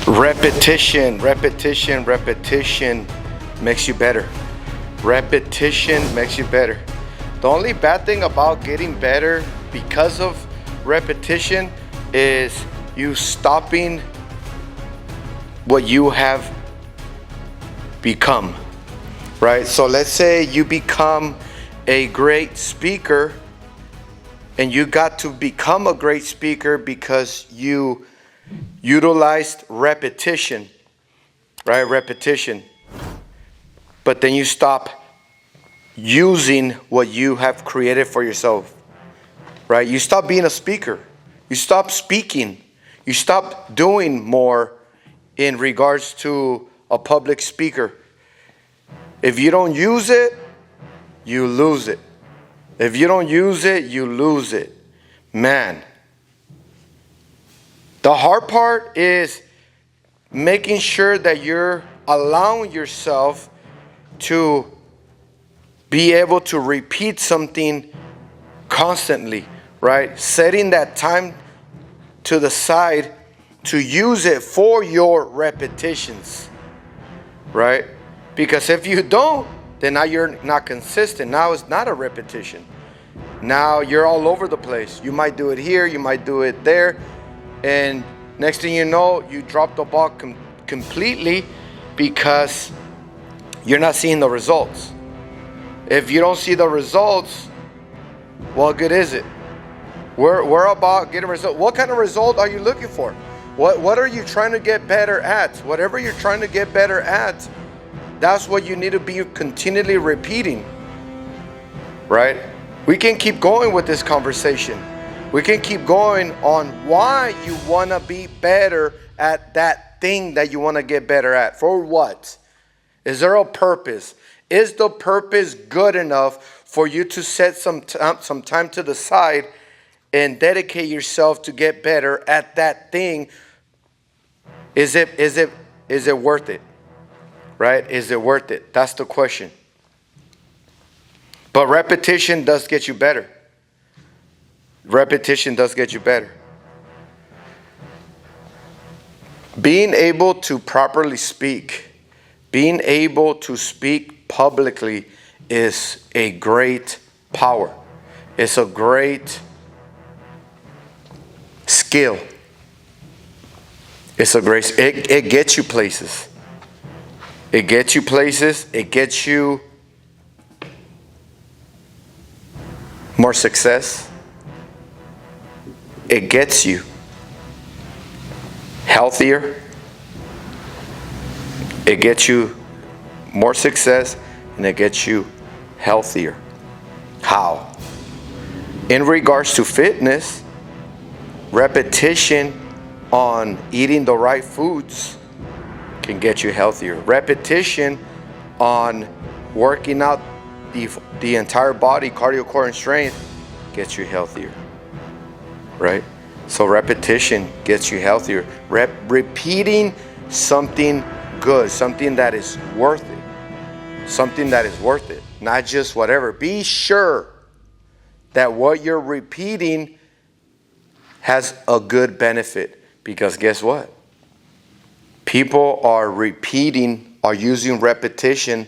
Repetition, repetition, repetition makes you better. Repetition makes you better. The only bad thing about getting better because of repetition is you stopping what you have become, right? So let's say you become a great speaker, and you got to become a great speaker because you utilized repetition, right? Repetition. But then you stop using what you have created for yourself, right? You stop being a speaker. You stop speaking. You stop doing more in regards to a public speaker. If you don't use it, you lose it. If you don't use it, you lose it. Man. The hard part is making sure that you're allowing yourself to be able to repeat something constantly, right? Setting that time to the side to use it for your repetitions, right? Because if you don't, then now you're not consistent. Now it's not a repetition. Now you're all over the place. You might do it here, you might do it there, and next thing you know, you drop the ball completely because you're not seeing the results. If you don't see the results, what good is it? We're about getting results. What kind of result are you looking for? What are you trying to get better at? Whatever you're trying to get better at, that's what you need to be continually repeating, right? We can keep going with this conversation. We can keep going on why you want to be better at that thing that you want to get better at. For what? Is there a purpose? Is the purpose good enough for you to set some time to the side and dedicate yourself to get better at that thing? Is it worth it? Right? Is it worth it? That's the question. But repetition does get you better. Repetition does get you better. Being able to properly speak, being able to speak publicly is a great power. It's a great skill. It gets you places. It gets you places. It gets you more success. It gets you healthier. It gets you more success, and it gets you healthier. How? In regards to fitness, repetition on eating the right foods can get you healthier. Repetition on working out the entire body, cardio, core, and strength, gets you healthier, right? So repetition gets you healthier. Repeating something good, something that is worth it, something that is worth it, not just whatever. Be sure that what you're repeating has a good benefit, because guess what? People are using repetition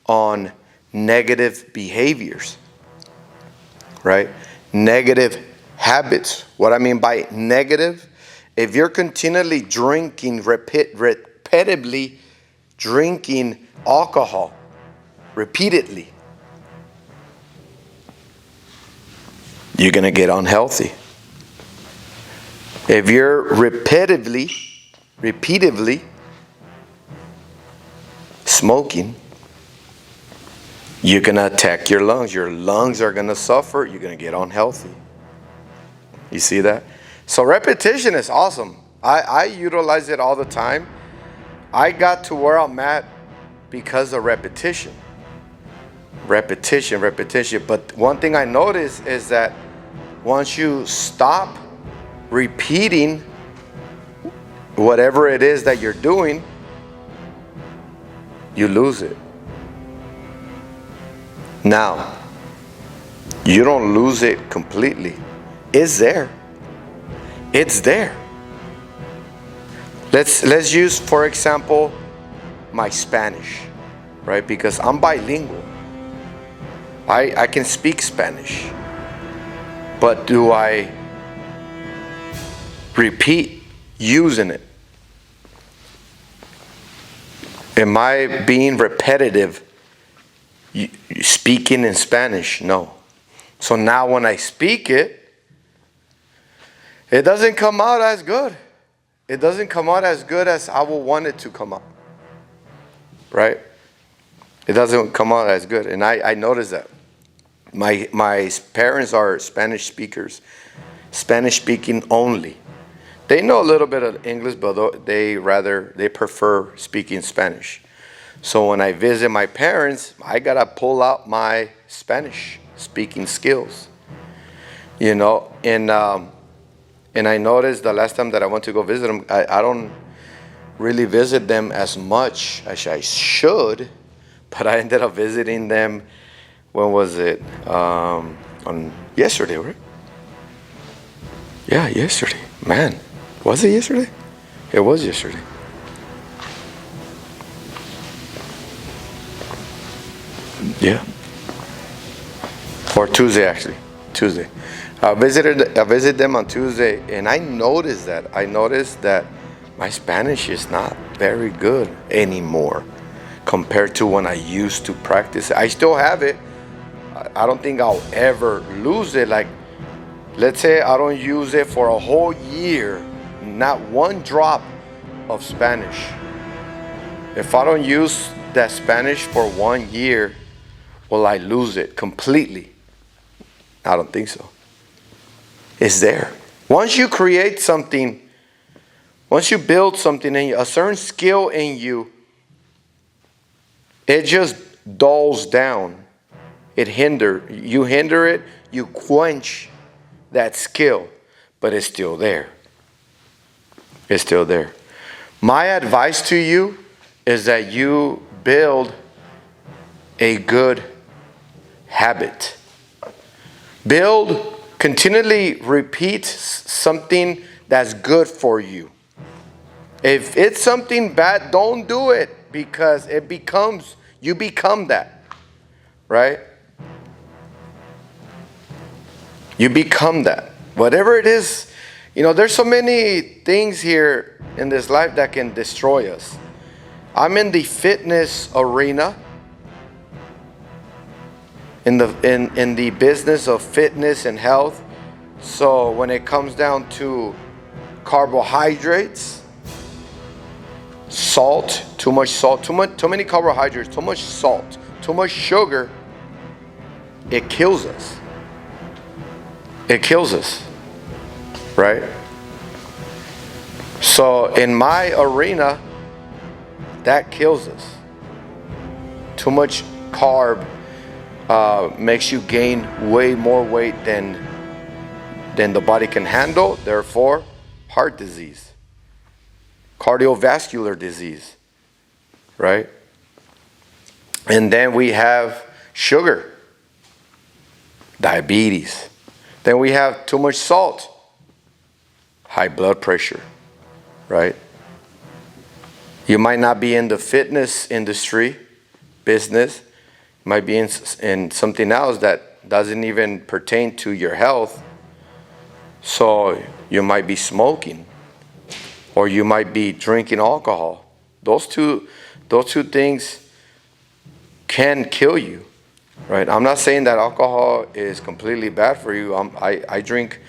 on negative behaviors, right? Negative habits. What I mean by negative, if you're continually drinking, repetitively drinking alcohol, repeatedly, you're going to get unhealthy. If you're repeatedly smoking, you're going to attack your lungs. Your lungs are going to suffer. You're going to get unhealthy. You see that? So repetition is awesome. I utilize it all the time. I got to where I'm at because of repetition. Repetition. But one thing I noticed is that once you stop repeating whatever it is that you're doing, you lose it. Now, you don't lose it completely. It's there. Let's use, for example, my Spanish, right? Because I'm bilingual. I can speak Spanish. But do I repeat using it? Am I being repetitive speaking in Spanish? No. So now when I speak it, it doesn't come out as good. It doesn't come out as good as I would want it to come out. Right? It doesn't come out as good. And I noticed that. My parents are Spanish speakers. Spanish speaking only. They know a little bit of English, but they prefer speaking Spanish. So when I visit my parents, I gotta pull out my Spanish speaking skills. You know, and I noticed the last time that I went to go visit them, I don't really visit them as much as I should, but I ended up visiting them. When was it? On yesterday, right? Yeah, yesterday. Man, was it yesterday? It was yesterday. Yeah. Or Tuesday, actually. Tuesday. I visited them on Tuesday, and I noticed that my Spanish is not very good anymore compared to when I used to practice it. I still have it. I don't think I'll ever lose it. Like, let's say I don't use it for a whole year, not one drop of Spanish. If I don't use that Spanish for 1 year, will I lose it completely? I don't think so. It's there. Once you create something, once you build something in you, a certain skill in you, it just dulls down. You hinder it, you quench that skill, but it's still there. It's still there. My advice to you is that you build a good habit. Continually repeat something that's good for you. If it's something bad, don't do it, because you become that, right? You become that. Whatever it is, there's so many things here in this life that can destroy us. I'm in the fitness arena, in the business of fitness and health. So when it comes down to carbohydrates, salt, too much salt, too many carbohydrates, too much salt, too much sugar, it kills us. It kills us, right? So in my arena, that kills us. Too much carb makes you gain way more weight than the body can handle. Therefore, heart disease, cardiovascular disease, right? And then we have sugar, diabetes. Then we have too much salt, high blood pressure, right? You might not be in the fitness industry, business. You might be in something else that doesn't even pertain to your health. So you might be smoking, or you might be drinking alcohol. Those two things can kill you. Right, I'm not saying that alcohol is completely bad for you. I drink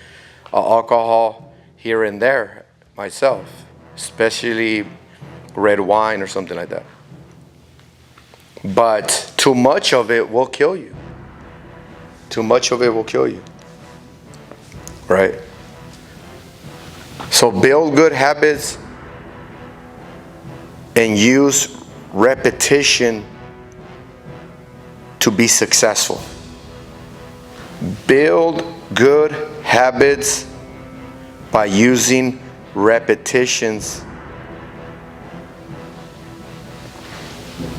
alcohol here and there myself, especially red wine or something like that. But too much of it will kill you. Too much of it will kill you. Right? So build good habits and use repetition to be successful. Build good habits by using repetitions,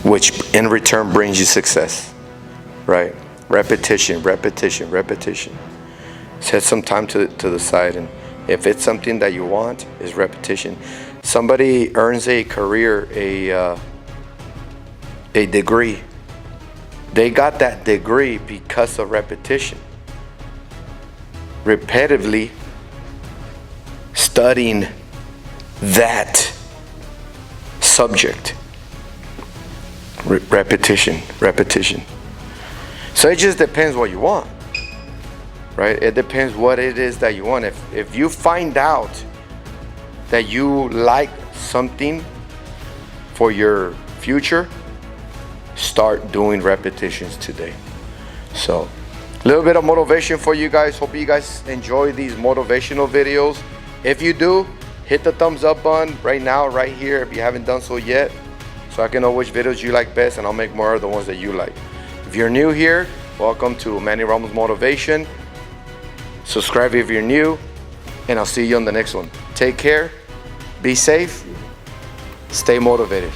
which in return brings you success. Right? Repetition. Set some time to the side If it's something that you want, is repetition. Somebody earns a career, a degree. They got that degree because of repetition. Repetitively studying that subject. Repetition. So it just depends what you want, right? It depends what it is that you want. If you find out that you like something for your future, start doing repetitions today. So a little bit of motivation for you guys. Hope you guys enjoy these motivational videos. If you do, hit the thumbs up button right now, right here, if you haven't done so yet, so I can know which videos you like best, and I'll make more of the ones that you like. If you're new here, welcome to Manny Ramos Motivation. Subscribe if you're new, and I'll see you on the next one. Take care, be safe, stay motivated.